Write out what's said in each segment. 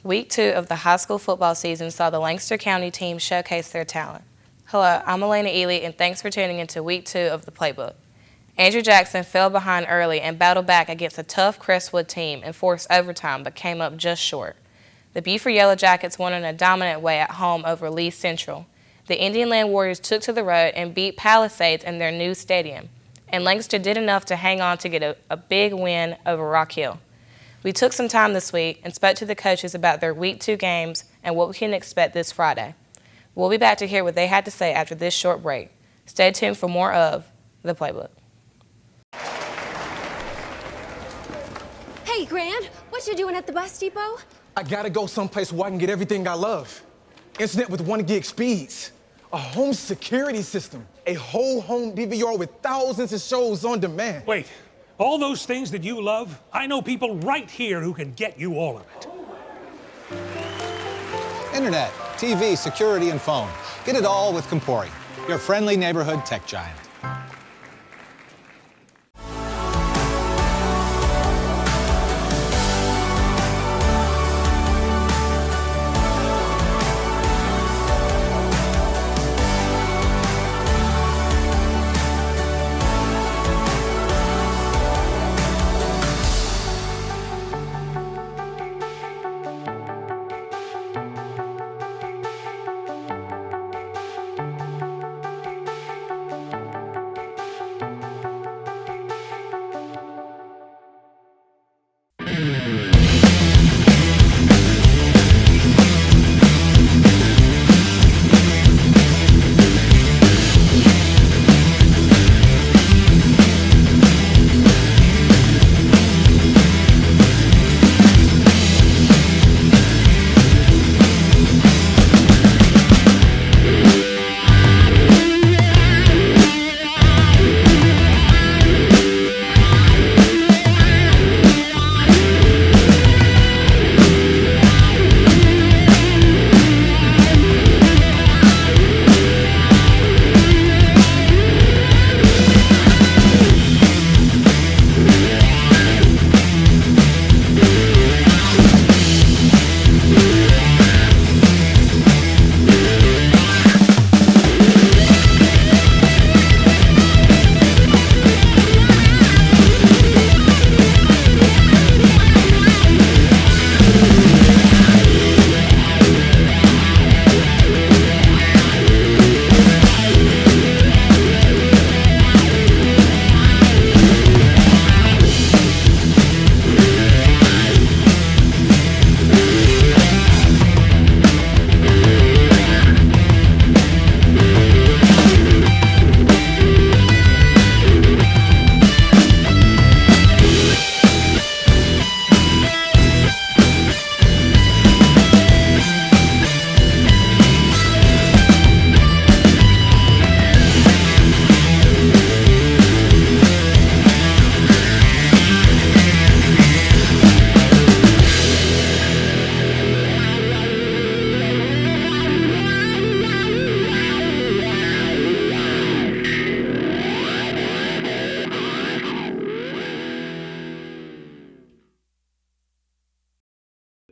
Week 2 of the high school football season saw the Lancaster County team showcase their talent. Hello, I'm Elena Ely, and thanks for tuning into Week 2 of the Playbook. Andrew Jackson fell behind early and battled back against a tough Crestwood team and forced overtime, but came up just short. The Beaufort Yellow Jackets won in a dominant way at home over Lee Central. The Indian Land Warriors took to the road and beat Palisades in their new stadium, and Lancaster did enough to hang on to get a big win over Rock Hill. We took some time this week and spoke to the coaches about their Week 2 games and what we can expect this Friday. We'll be back to hear what they had to say after this short break. Stay tuned for more of The Playbook. Hey, Grant, what you doing at the bus depot? I gotta go someplace where I can get everything I love. Internet with 1 gig speeds, a home security system, a whole home DVR with thousands of shows on demand. Wait. All those things that you love, I know people right here who can get you all of it. Internet, TV, security, and phone. Get it all with Compori, your friendly neighborhood tech giant.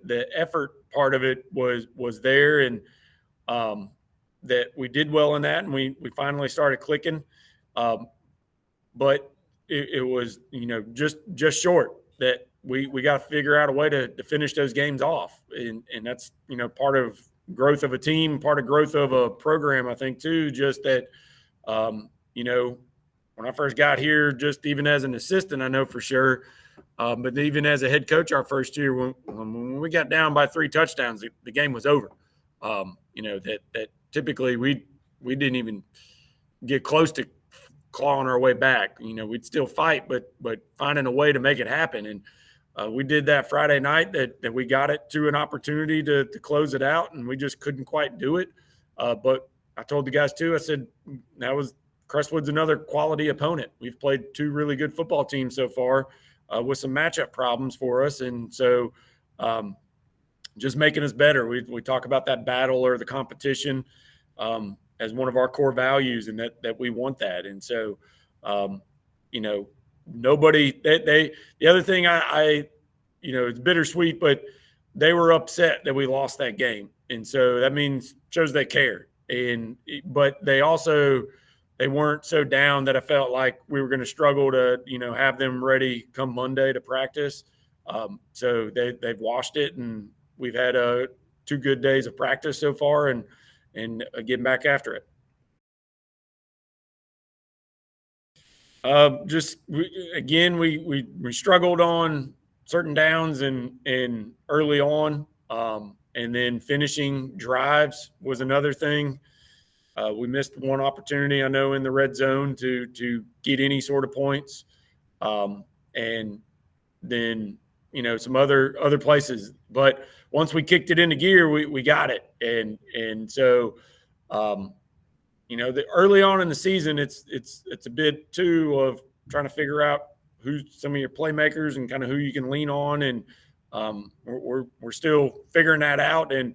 The effort part of it was there, and that we did well in that, and we finally started clicking. But it was, just short. That we got to figure out a way to finish those games off, and that's part of growth of a team, part of growth of a program, I think too. Just that when I first got here, just even as an assistant, I know for sure. But even as a head coach, our first year, when we got down by 3 touchdowns, the game was over. That typically we didn't even get close to clawing our way back. We'd still fight, but finding a way to make it happen. And we did that Friday night. That we got it to an opportunity to close it out, and we just couldn't quite do it. But I told the guys too. I said Crestwood's another quality opponent. We've played 2 really good football teams so far. With some matchup problems for us. And so just making us better. We talk about that battle or the competition as one of our core values, and that we want that. And so, nobody. The other thing it's bittersweet, but they were upset that we lost that game, and so that shows they care. But they weren't so down that I felt like we were going to struggle to have them ready come Monday to practice. So they've washed it, and we've had 2 good days of practice so far, and getting back after it. We struggled on certain downs and early on, and then finishing drives was another thing. We missed one opportunity, I know, in the red zone to get any sort of points, and then some other places. But once we kicked it into gear, we got it, and so. Early on in the season, it's a bit too of trying to figure out who's some of your playmakers and kind of who you can lean on, and we're still figuring that out. And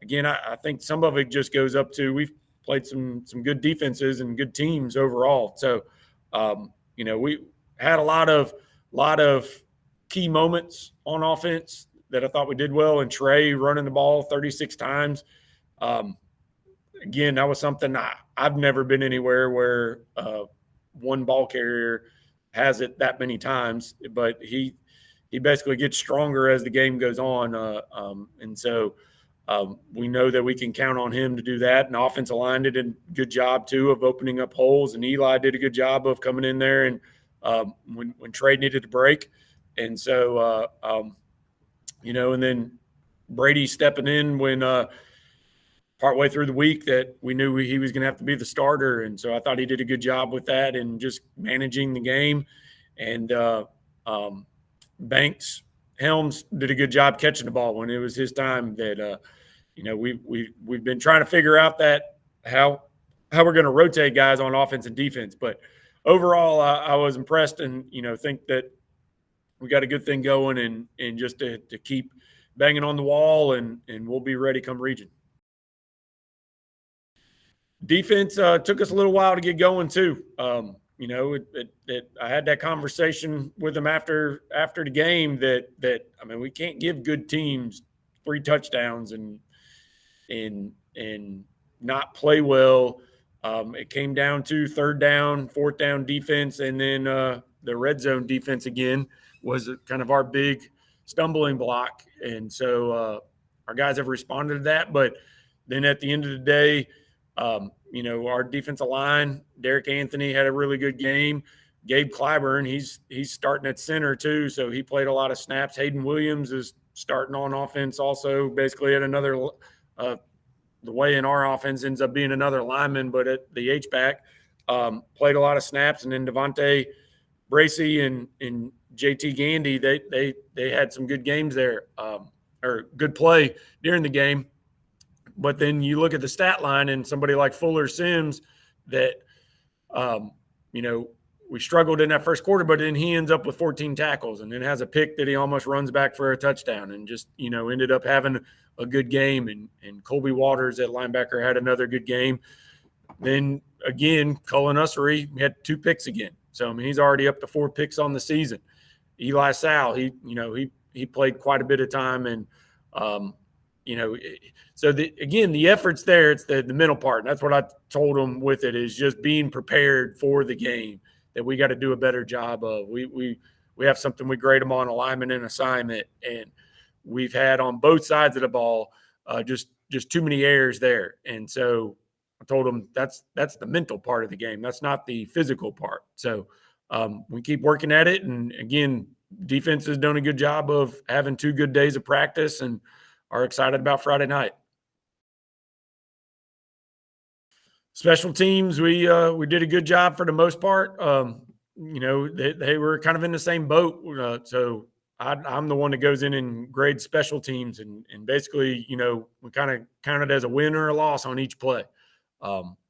again, I think some of it just goes up to we've played some good defenses and good teams overall. So we had a lot of key moments on offense that I thought we did well. And Trey running the ball 36 times. Again, that was something I've never been anywhere where one ball carrier has it that many times, but he basically gets stronger as the game goes on. And so we know that we can count on him to do that. And offensive line did a good job too of opening up holes, and Eli did a good job of coming in there and when Trey needed to break. And so, and then Brady stepping in when partway through the week that we knew he was going to have to be the starter. And so I thought he did a good job with that and just managing the game. And Helms did a good job catching the ball when it was his time. That we've been trying to figure out that how we're going to rotate guys on offense and defense. But overall, I was impressed, and think that we got a good thing going, and just to keep banging on the wall, and we'll be ready come region. Defense took us a little while to get going too. I had that conversation with them after the game that we can't give good teams 3 touchdowns and not play well. It came down to 3rd down, 4th down defense, and then the red zone defense again was kind of our big stumbling block. And so our guys have responded to that. But then at the end of the day, our defensive line, Derek Anthony had a really good game. Gabe Clyburn, he's starting at center too, so he played a lot of snaps. Hayden Williams is starting on offense also, basically at another the way in our offense ends up being another lineman, but at the H-back, played a lot of snaps. And then Devontae Bracey and JT Gandy, they had some good games there, or good play during the game. But then you look at the stat line and somebody like Fuller Sims that, we struggled in that first quarter, but then he ends up with 14 tackles and then has a pick that he almost runs back for a touchdown and just, ended up having a good game. And Colby Waters at linebacker had another good game. Then again, Cullen Ussery had 2 picks again. So, he's already up to 4 picks on the season. Eli Sal, he played quite a bit of time, and, so the effort's there. It's the mental part. And that's what I told them with it, is just being prepared for the game, that we got to do a better job of. We have something we grade them on, alignment and assignment, and we've had on both sides of the ball just too many errors there. And so I told them that's the mental part of the game. That's not the physical part. So we keep working at it. And again, defense has done a good job of having 2 good days of practice and are excited about Friday night. Special teams, we did a good job for the most part. They were kind of in the same boat. So I'm the one that goes in and grades special teams, and basically, we kind of counted as a win or a loss on each play.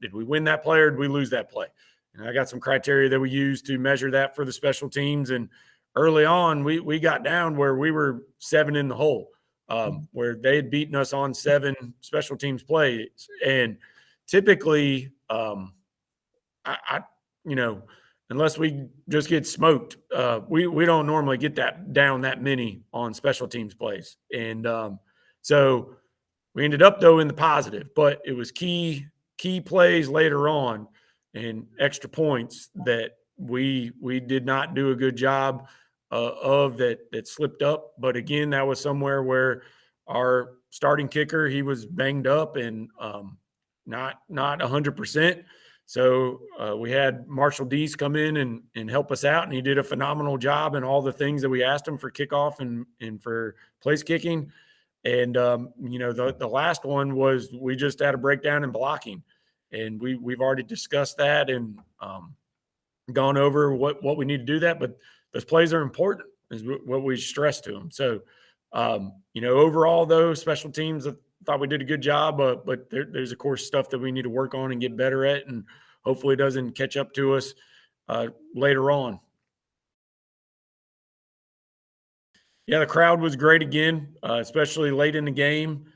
Did we win that play or did we lose that play? And I got some criteria that we use to measure that for the special teams. And early on, we got down where we were 7 in the hole, where they had beaten us on 7 special teams plays. And typically, unless we just get smoked, we don't normally get that many on special teams plays. And so we ended up though in the positive, but it was key plays later on and extra points that we did not do a good job of that slipped up. But again, that was somewhere where our starting kicker, he was banged up and not 100%. So we had Marshall Deese come in and help us out, and he did a phenomenal job in all the things that we asked him for kickoff and for place kicking. And the last one was we just had a breakdown in blocking, and we've already discussed that and gone over what we need to do that. But those plays are important, is what we stress to them. So overall though, special teams, I thought we did a good job, but there's of course stuff that we need to work on and get better at, and hopefully it doesn't catch up to us later on. Yeah, the crowd was great again, especially late in the game.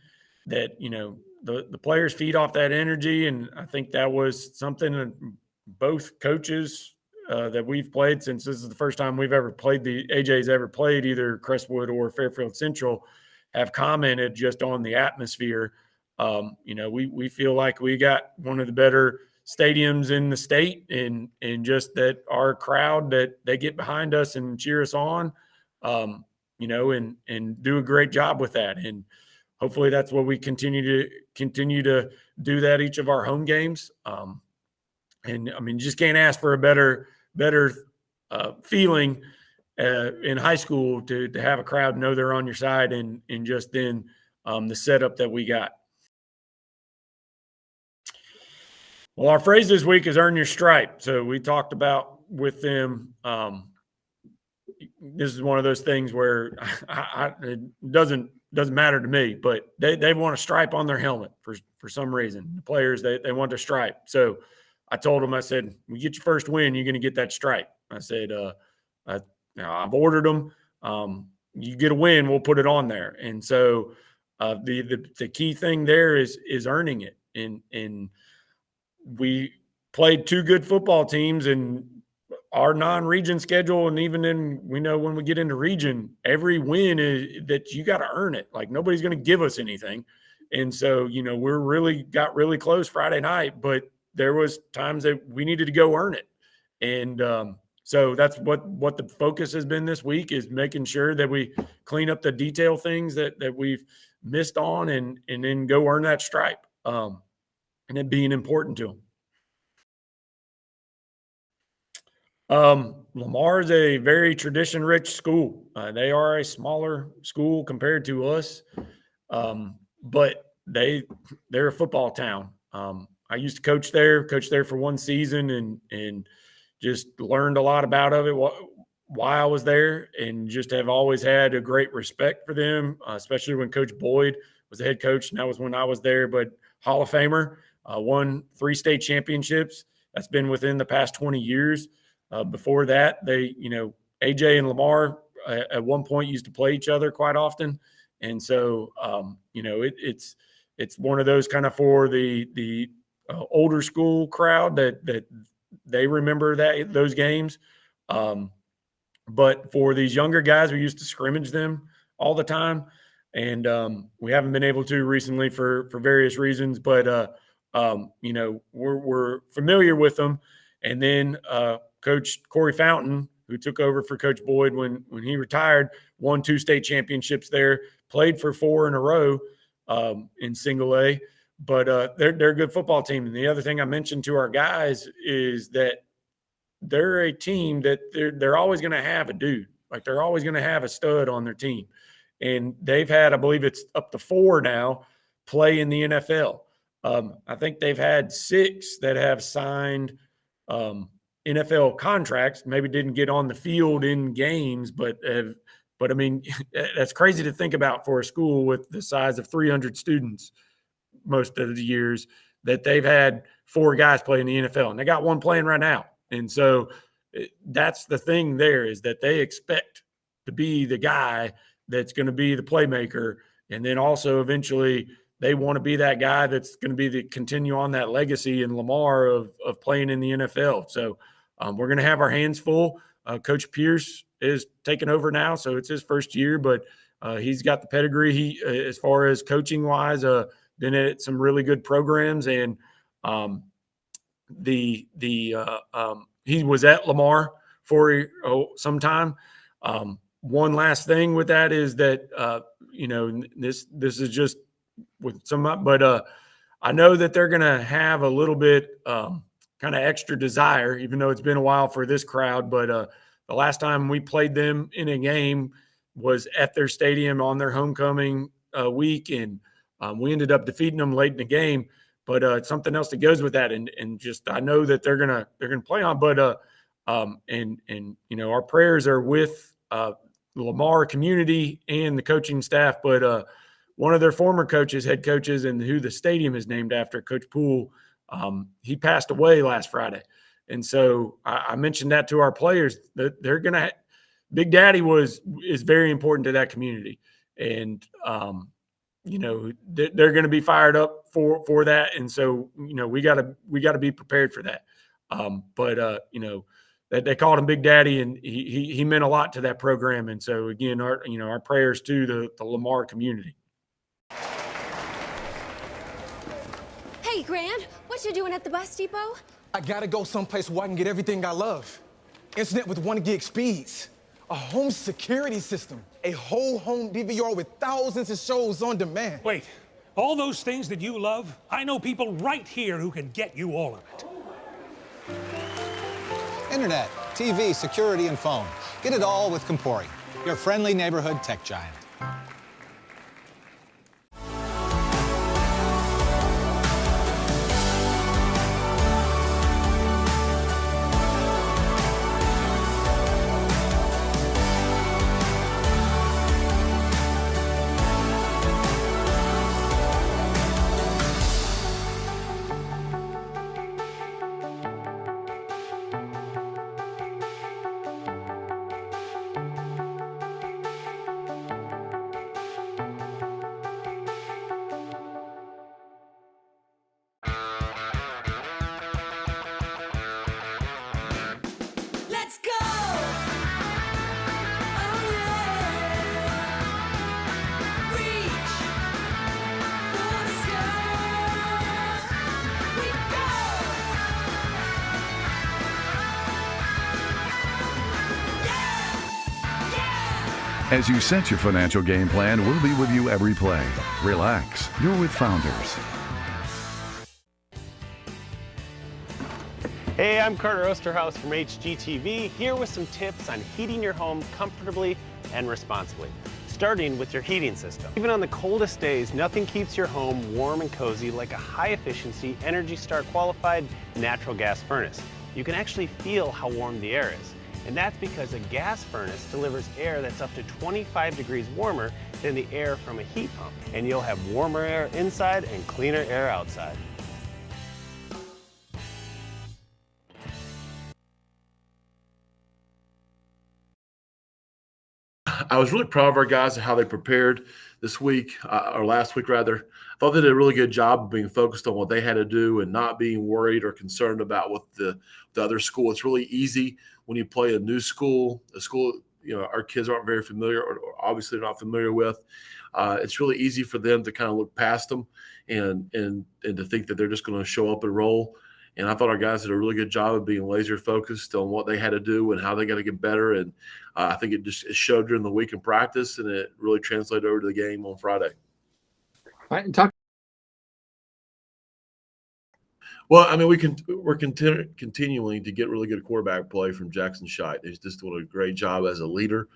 That the players feed off that energy, and I think that was something that both coaches that we've played since this is the first time we've ever played, the AJ's ever played either Crestwood or Fairfield Central, have commented just on the atmosphere. We feel like we got one of the better stadiums in the state, and just that our crowd, that they get behind us and cheer us on. And do a great job with that. And hopefully that's what we continue to do that each of our home games. Just can't ask for a better feeling in high school to have a crowd know they're on your side, and just then the setup that we got. Well, our phrase this week is earn your stripe. So we talked about with them. This is one of those things where it doesn't matter to me, but they want a stripe on their helmet for some reason. The players, they want a stripe. So I told them, I said, when you get your first win, you're going to get that stripe. I said, I've ordered them. You get a win, we'll put it on there. And so the key thing there is earning it. And we played two good football teams, and our non-region schedule, and even then, we know when we get into region, every win is that you got to earn it. Like, nobody's going to give us anything. And so, we got really close Friday night, but there was times that we needed to go earn it. And so that's what the focus has been this week, is making sure that we clean up the detail things that we've missed on, and then go earn that stripe. And it being important to them. Lamar is a very tradition-rich school. They are a smaller school compared to us, but they're a football town. I used to coach there for one season, and just learned a lot about it while I was there, and just have always had a great respect for them, especially when Coach Boyd was the head coach, and that was when I was there. But Hall of Famer, won 3 state championships. That's been within the past 20 years. Before that, AJ and Lamar at one point used to play each other quite often. And so, it's one of those kind of for the older school crowd that they remember those games. But for these younger guys, we used to scrimmage them all the time. And we haven't been able to recently for various reasons, but we're familiar with them. And then Coach Corey Fountain, who took over for Coach Boyd when he retired, won 2 state championships there, played for 4 in a row in single A. But they're a good football team. And the other thing I mentioned to our guys is that they're a team that they're always going to have a dude. Like, they're always going to have a stud on their team. And they've had, I believe it's up to 4 now, play in the NFL. I think they've had 6 that have signed NFL contracts, maybe didn't get on the field in games, but I mean, that's crazy to think about for a school with the size of 300 students most of the years, that they've had 4 guys play in the NFL, and they got 1 playing right now. And so that's the thing there, is that they expect to be the guy that's going to be the playmaker. And then also eventually they want to be that guy that's going to be continue on that legacy in Lamar of playing in the NFL. So we're going to have our hands full. Coach Pierce is taking over now, so it's his first year, but he's got the pedigree. He, as far as coaching wise, been at some really good programs, and he was at Lamar for some time. One last thing with that is that this is just with some, but I know that they're going to have a little bit kind of extra desire, even though it's been a while for this crowd. But the last time we played them in a game was at their stadium on their homecoming week, and we ended up defeating them late in the game. But it's something else that goes with that, and just I know that they're gonna play on. But our prayers are with the Lamar community and the coaching staff. But one of their former coaches, head coaches, and who the stadium is named after, Coach Poole, he passed away last Friday. And so I mentioned that to our players that they're going to – Big Daddy is very important to that community. And, they're going to be fired up for that. And so, we got to be prepared for that. They called him Big Daddy, and he meant a lot to that program. And so, again, our prayers to the Lamar community. Hey, Grant, what you doing at the bus depot? I gotta go someplace where I can get everything I love. Internet with 1 gig speeds. A home security system. A whole home DVR with thousands of shows on demand. Wait, all those things that you love, I know people right here who can get you all of it. Internet, TV, security, and phone. Get it all with Compori, your friendly neighborhood tech giant. Let's go! Oh yeah! Reach for the sky. We go! Yeah! Yeah! As you set your financial game plan, we'll be with you every play. Relax. You're with Founders. Hey, I'm Carter Osterhaus from HGTV, here with some tips on heating your home comfortably and responsibly, starting with your heating system. Even on the coldest days, nothing keeps your home warm and cozy like a high-efficiency, Energy Star qualified natural gas furnace. You can actually feel how warm the air is. And that's because a gas furnace delivers air that's up to 25 degrees warmer than the air from a heat pump. And you'll have warmer air inside and cleaner air outside. I was really proud of our guys and how they prepared this week, or last week rather. I thought they did a really good job of being focused on what they had to do and not being worried or concerned about what the other school. It's really easy when you play a new school, a school our kids aren't very familiar or obviously not familiar with. It's really easy for them to kind of look past them and to think that they're just going to show up and roll. And I thought our guys did a really good job of being laser focused on what they had to do and how they got to get better. And I think it showed during the week in practice, and it really translated over to the game on Friday. All right, and talk. Well, I mean, we're continuing to get really good quarterback play from Jackson Scheidt. He's just doing a great job as a leader.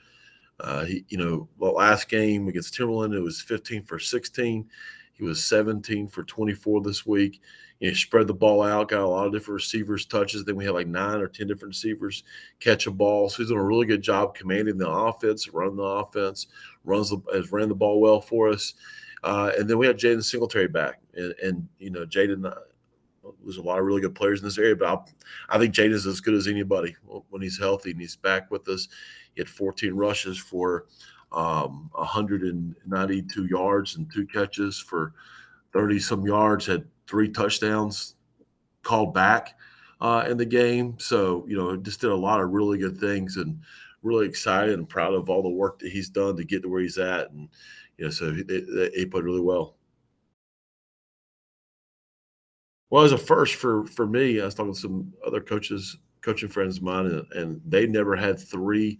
Last game against Timberland, it was 15 for 16. He was 17 for 24 this week. Spread the ball out, got a lot of different receivers touches. Then we had like 9 or 10 different receivers catch a ball. So he's doing a really good job commanding the offense, running the offense, ran the ball well for us. And then we had Jaden Singletary back. And Jaden, there's a lot of really good players in this area, but I think Jaden's as good as anybody when he's healthy and he's back with us. He had 14 rushes for 192 yards and 2 catches for 30-some yards, had 3 touchdowns called back. in the game. So, just did a lot of really good things and really excited and proud of all the work that he's done to get to where he's at. And, so he played really well. Well, as a first for me, I was talking to some other coaching friends of mine, and they never had 3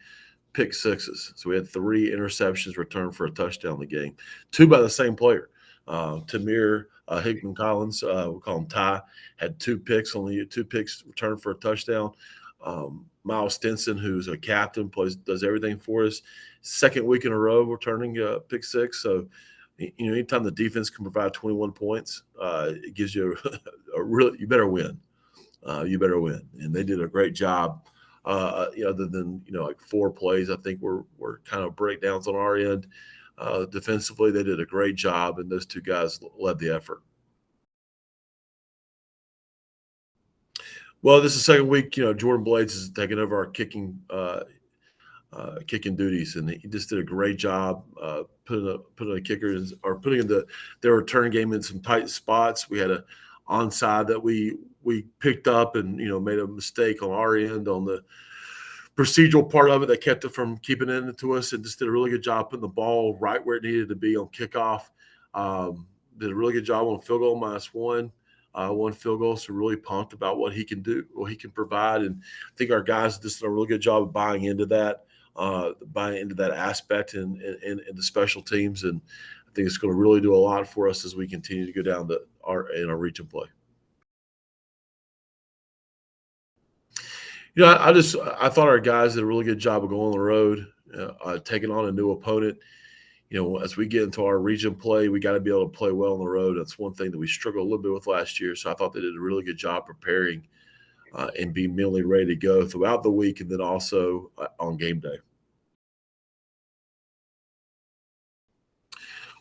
pick sixes. So we had 3 interceptions returned for a touchdown in the game, 2 by the same player. Tamir Hickman Collins, we call him Ty, had 2 picks, only 2 picks returned for a touchdown. Miles Stinson, who's a captain, does everything for us. Second week in a row returning pick 6. So, anytime the defense can provide 21 points, it gives you you better win. You better win. And they did a great job. Other than, like 4 plays, I think were kind of breakdowns on our end. Defensively, they did a great job, and those 2 guys led the effort. Well, this is the second week. Jordan Blades is taking over our kicking duties, and he just did a great job putting the kickers or putting their return game in some tight spots. We had a onside that we picked up and made a mistake on our end on the procedural part of it that kept it from keeping it into us, and just did a really good job putting the ball right where it needed to be on kickoff. Did a really good job on field goal -1. 1 field goal, so really pumped about what he can do, what he can provide. And I think our guys just did a really good job of buying into that aspect in the special teams. And I think it's going to really do a lot for us as we continue to go down in our region play. I thought our guys did a really good job of going on the road, taking on a new opponent. As we get into our region play, we got to be able to play well on the road. That's one thing that we struggled a little bit with last year. So I thought they did a really good job preparing and being mentally ready to go throughout the week, and then also on game day.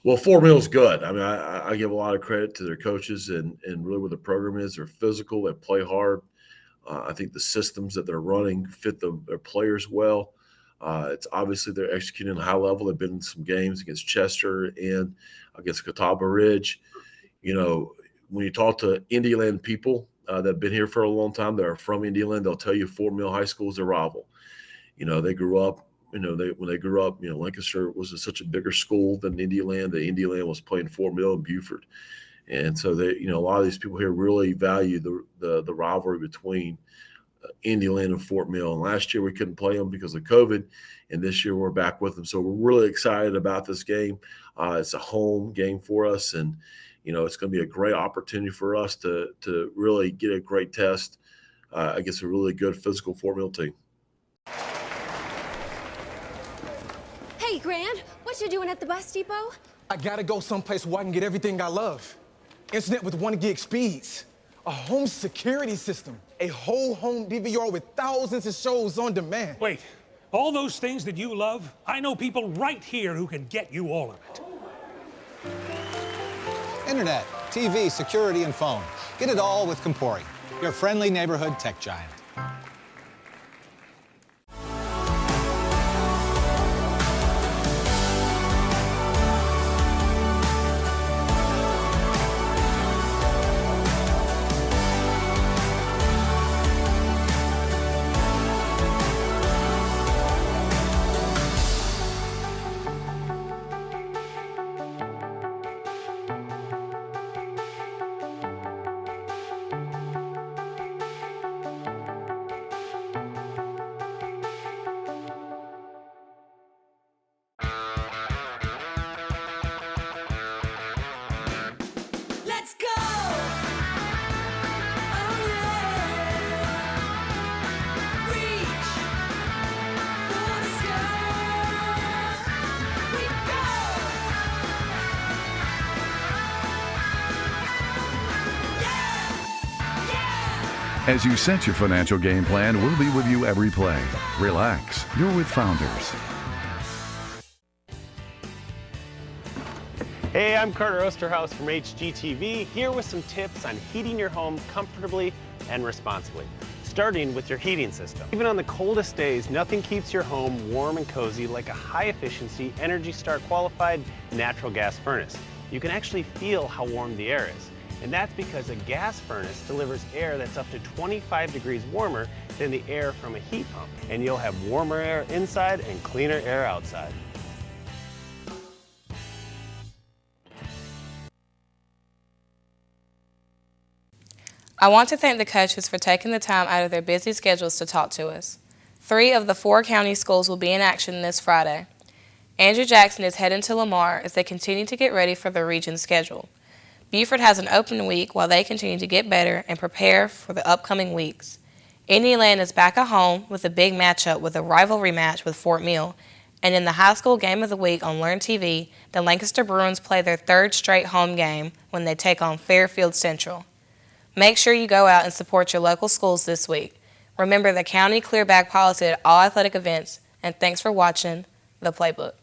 Well, Fort Mill's good. I mean, I give a lot of credit to their coaches and really what the program is. They're physical. They play hard. I think the systems that they're running fit their players well. It's obviously they're executing at a high level. They've been in some games against Chester and against Catawba Ridge. When you talk to Indialand people that have been here for a long time, that are from Indialand, they'll tell you Fort Mill High School is a rival. They grew up, when they grew up, Lancaster was such a bigger school than Indialand. The Indialand was playing Fort Mill and Buford. And so they, a lot of these people here really value the rivalry between Indialand and Fort Mill. And last year we couldn't play them because of COVID, and this year we're back with them. So we're really excited about this game. It's a home game for us, and it's going to be a great opportunity for us to really get a great test against a really good physical Fort Mill team. Hey, Grant, what you doing at the bus depot? I gotta go someplace where I can get everything I love. Internet with 1 gig speeds. A home security system. A whole home DVR with thousands of shows on demand. Wait, all those things that you love, I know people right here who can get you all of it. Internet, TV, security, and phone. Get it all with Compori, your friendly neighborhood tech giant. Let's go! Oh yeah! Reach for the sky. We go! Yeah! Yeah! As you set your financial game plan, we'll be with you every play. Relax. You're with Founders. Hey, I'm Carter Osterhaus from HGTV, here with some tips on heating your home comfortably and responsibly, starting with your heating system. Even on the coldest days, nothing keeps your home warm and cozy like a high-efficiency, Energy Star qualified natural gas furnace. You can actually feel how warm the air is. And that's because a gas furnace delivers air that's up to 25 degrees warmer than the air from a heat pump. And you'll have warmer air inside and cleaner air outside. I want to thank the coaches for taking the time out of their busy schedules to talk to us. 3 of the 4 county schools will be in action this Friday. Andrew Jackson is heading to Lamar as they continue to get ready for the region schedule. Beaufort has an open week while they continue to get better and prepare for the upcoming weeks. Indiana is back at home with a big matchup with a rivalry match with Fort Mill. And in the high school game of the week on Learn TV, the Lancaster Bruins play their 3rd straight home game when they take on Fairfield Central. Make sure you go out and support your local schools this week. Remember the county clear bag policy at all athletic events, and thanks for watching The Playbook.